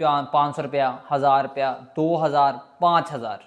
$500، $1,000، $2,000، $5,000،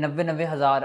90,000،